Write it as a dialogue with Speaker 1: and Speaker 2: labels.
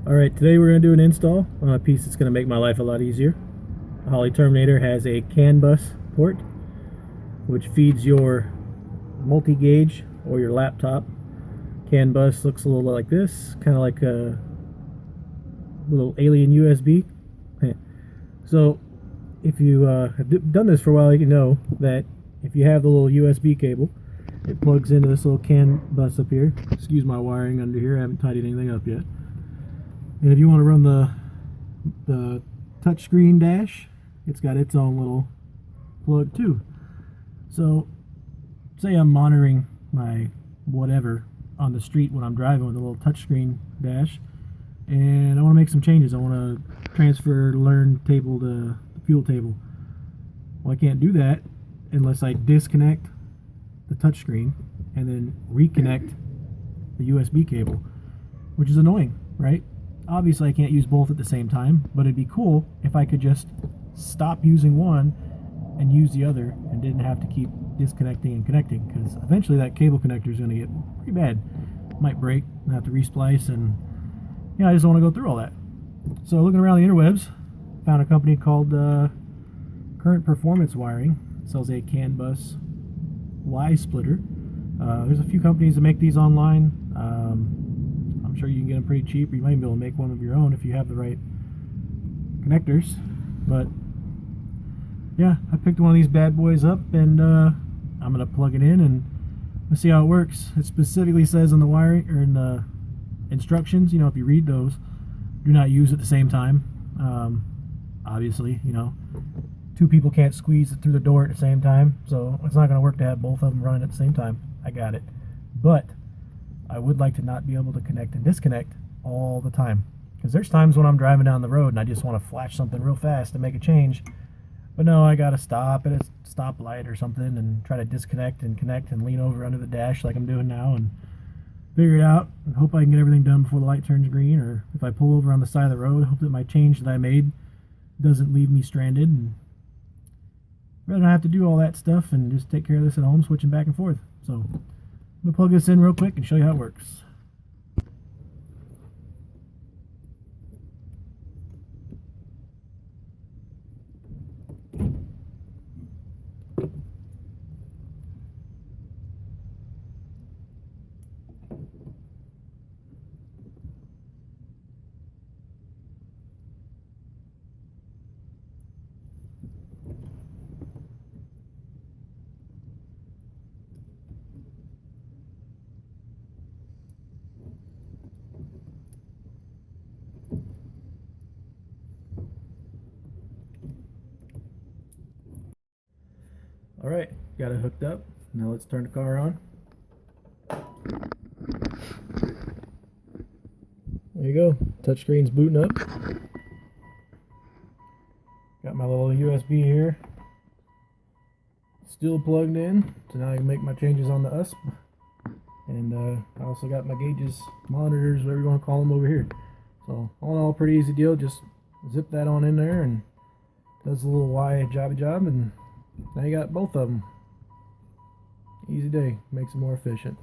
Speaker 1: Alright, today we're going to do an install on a piece that's going to make my life a lot easier. The Holley Terminator has a CAN bus port which feeds your multi-gauge or your laptop. CAN bus looks a little like this, kind of like a little alien USB. So if you have done this for a while, you know that if you have the little USB cable, it plugs into this little CAN bus up here. Excuse my wiring under here, I haven't tidied anything up yet. And if you want to run the touchscreen dash, it's got its own little plug too. So say I'm monitoring my whatever on the street when I'm driving with a little touchscreen dash, and I want to make some changes. I want to transfer learn table to fuel table. Well, I can't do that unless I disconnect the touchscreen and then reconnect the USB cable, which is annoying, right? Obviously I can't use both at the same time, but it'd be cool if I could just stop using one and use the other and didn't have to keep disconnecting and connecting, because eventually that cable connector is going to get pretty bad. It might break and I have to resplice, and yeah, I just don't want to go through all that. So looking around the interwebs, found a company called Current Performance Wiring. It sells a CAN bus Y splitter. There's a few companies that make these online. I'm sure you can get them pretty cheap, or you might be able to make one of your own if you have the right connectors. But yeah, I picked one of these bad boys up, and I'm gonna plug it in and let's see how it works. It specifically says in the wiring, or in the instructions, you know, if you read those, do not use at the same time. Obviously, you know, two people can't squeeze it through the door at the same time, so it's not going to work to have both of them running at the same time. I got it. But I would like to not be able to connect and disconnect all the time, because there's times when I'm driving down the road and I just want to flash something real fast to make a change, but no, I got to stop at a stoplight or something and try to disconnect and connect and lean over under the dash like I'm doing now and figure it out and hope I can get everything done before the light turns green. Or if I pull over on the side of the road, hope that my change that I made doesn't leave me stranded, and rather not have to do all that stuff and just take care of this at home, switching back and forth. So I'm going to plug this in real quick and show you how it works. Alright, got it hooked up. Now let's turn the car on. There you go. Touchscreen's booting up. Got my little USB here. Still plugged in, so now I can make my changes on the USB. And I also got my gauges, monitors, whatever you want to call them, over here. So all in all, pretty easy deal. Just zip that on in there and does a little Y jobby job, and now you got both of them. Easy day, makes it more efficient.